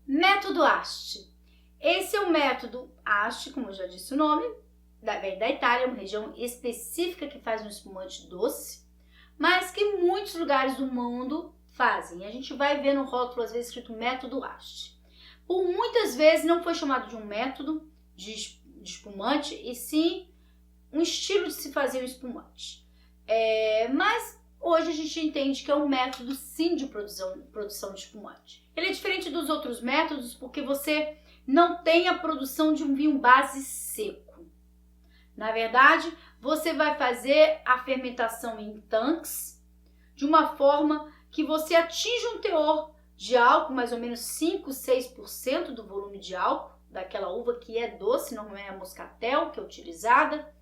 Método Asti. Esse é o método Asti, como eu já disse o nome, vem da Itália, uma região específica que faz um espumante doce, mas que muitos lugares do mundo fazem. A gente vai ver no rótulo, às vezes, escrito método Asti. Por muitas vezes não foi chamado de um método de espumante, e sim um estilo de se fazer um espumante. Mas hoje a gente entende que é um método sim de produção de espumante. Ele é diferente dos outros métodos porque você não tem a produção de um vinho base seco. Na verdade, você vai fazer a fermentação em tanques de uma forma que você atinja um teor de álcool, mais ou menos 5, 6% do volume de álcool daquela uva que é doce, não é a moscatel que é utilizada.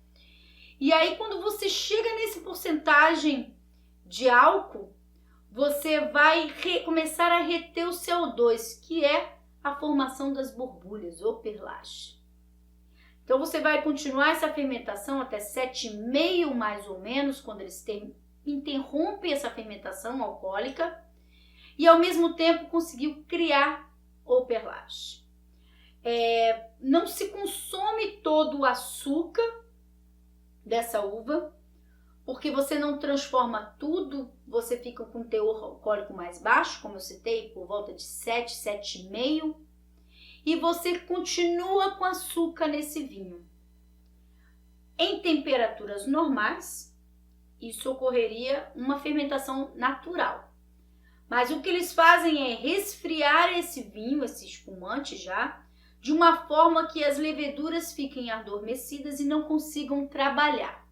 E aí, quando você chega nesse porcentagem de álcool, você vai começar a reter o CO2, que é a formação das borbulhas, ou perlage. Então, você vai continuar essa fermentação até 7,5 mais ou menos, quando eles interrompem essa fermentação alcoólica, e ao mesmo tempo conseguiu criar o perlage. Não se consome todo o açúcar dessa uva, porque você não transforma tudo, você fica com um teor alcoólico mais baixo, como eu citei, por volta de 7, 7,5, e você continua com açúcar nesse vinho. Em temperaturas normais, isso ocorreria uma fermentação natural. Mas o que eles fazem é resfriar esse vinho, esse espumante já, de uma forma que as leveduras fiquem adormecidas e não consigam trabalhar.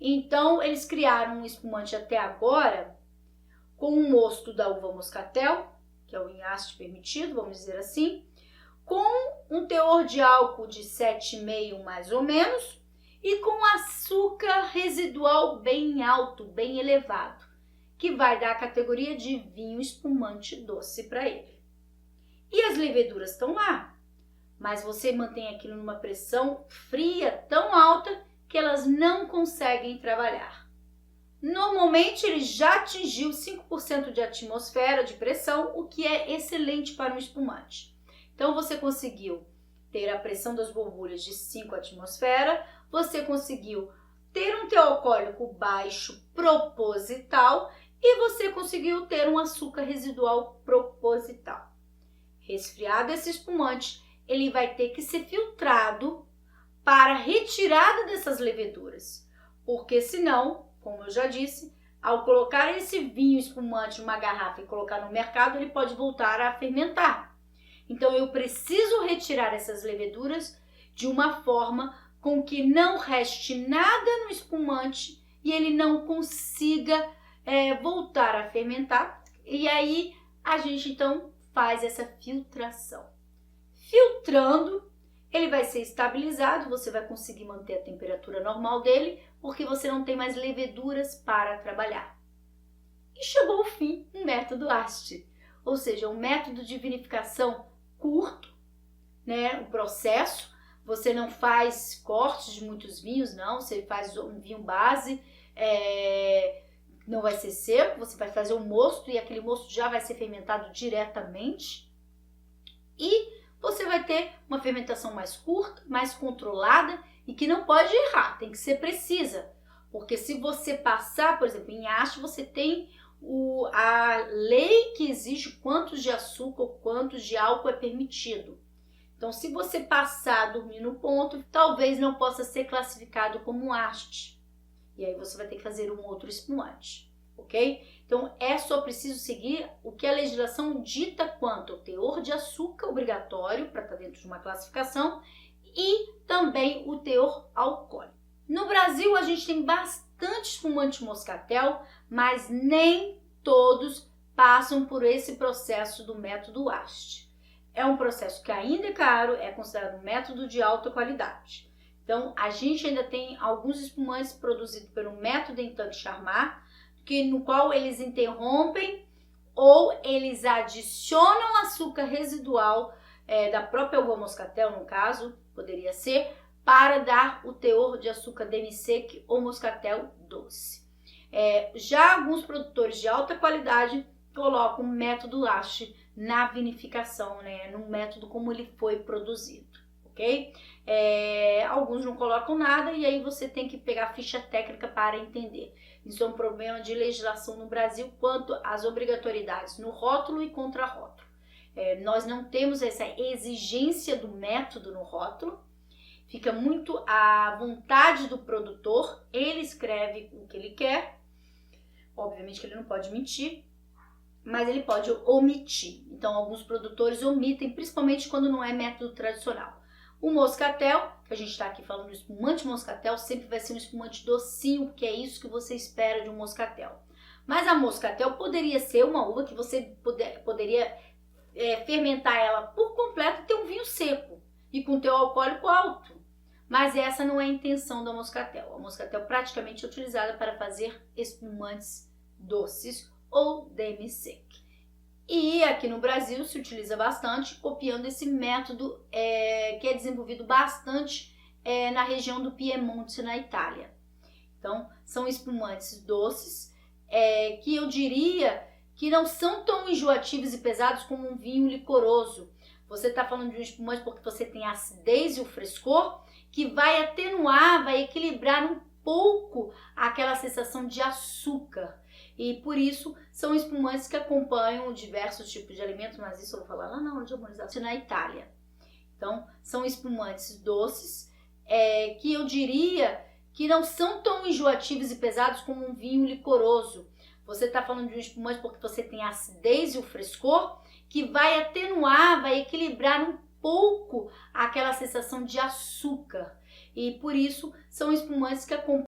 Então, eles criaram um espumante até agora com um mosto da uva moscatel, que é o enhaste permitido, vamos dizer assim, com um teor de álcool de 7,5 mais ou menos e com açúcar residual bem alto, bem elevado, que vai dar a categoria de vinho espumante doce para ele. E as leveduras estão lá, mas você mantém aquilo numa pressão fria tão alta que elas não conseguem trabalhar. Normalmente ele já atingiu 5% de atmosfera de pressão, o que é excelente para um espumante. Então você conseguiu ter a pressão das borbulhas de 5 atmosfera, você conseguiu ter um teor alcoólico baixo proposital e você conseguiu ter um açúcar residual proposital. Resfriado esse espumante, ele vai ter que ser filtrado para retirada dessas leveduras, porque senão, como eu já disse, ao colocar esse vinho espumante numa garrafa e colocar no mercado, ele pode voltar a fermentar. Então eu preciso retirar essas leveduras de uma forma com que não reste nada no espumante e ele não consiga voltar a fermentar. E aí a gente então faz essa filtração. Filtrando, ele vai ser estabilizado, você vai conseguir manter a temperatura normal dele, porque você não tem mais leveduras para trabalhar. E chegou o fim, um método Asti, ou seja, um método de vinificação curto, né? O processo, você não faz cortes de muitos vinhos, não, você faz um vinho base, não vai ser seco, você vai fazer um mosto e aquele mosto já vai ser fermentado diretamente. E você vai ter uma fermentação mais curta, mais controlada e que não pode errar, tem que ser precisa. Porque se você passar, por exemplo, em haste, você tem a lei que exige quantos de açúcar ou quantos de álcool é permitido. Então, se você passar a dormir no ponto, talvez não possa ser classificado como um haste. E aí você vai ter que fazer um outro espumante, ok? Então, é só preciso seguir o que a legislação dita quanto ao teor de açúcar obrigatório para estar dentro de uma classificação e também o teor alcoólico. No Brasil, a gente tem bastante espumante moscatel, mas nem todos passam por esse processo do método Asti. É um processo que ainda é caro, é considerado um método de alta qualidade. Então, a gente ainda tem alguns espumantes produzidos pelo método em tanque Charmat, no qual eles interrompem ou eles adicionam açúcar residual da própria uva moscatel, no caso, poderia ser, para dar o teor de açúcar demi-sec ou moscatel doce. Já alguns produtores de alta qualidade colocam o método Asti na vinificação, né, no método como ele foi produzido, ok? Alguns não colocam nada e aí você tem que pegar a ficha técnica para entender. Isso é um problema de legislação no Brasil quanto às obrigatoriedades no rótulo e contra-rótulo. Nós não temos essa exigência do método no rótulo, fica muito à vontade do produtor, ele escreve o que ele quer, obviamente que ele não pode mentir, mas ele pode omitir. Então, alguns produtores omitem, principalmente quando não é método tradicional. O moscatel, que a gente está aqui falando do espumante moscatel, sempre vai ser um espumante docinho, porque é isso que você espera de um moscatel. Mas a moscatel poderia ser uma uva que você poderia fermentar ela por completo e ter um vinho seco e com teor alcoólico alto. Mas essa não é a intenção da moscatel. A moscatel praticamente é utilizada para fazer espumantes doces ou demi-sec. E aqui no Brasil se utiliza bastante, copiando esse método que é desenvolvido bastante na região do Piemonte, na Itália. Então, são espumantes doces que eu diria que não são tão enjoativos e pesados como um vinho licoroso. Você está falando de um espumante porque você tem a acidez e o frescor, que vai atenuar, vai equilibrar um pouco aquela sensação de açúcar. E por isso são espumantes que acompanham diversos tipos de alimentos, mas isso eu vou falar lá na aula de harmonização na Itália. Então, são espumantes doces que eu diria que não são tão enjoativos e pesados como um vinho licoroso. Você está falando de um espumante porque você tem a acidez e o frescor, que vai atenuar, vai equilibrar um pouco aquela sensação de açúcar. E por isso são espumantes que acompanham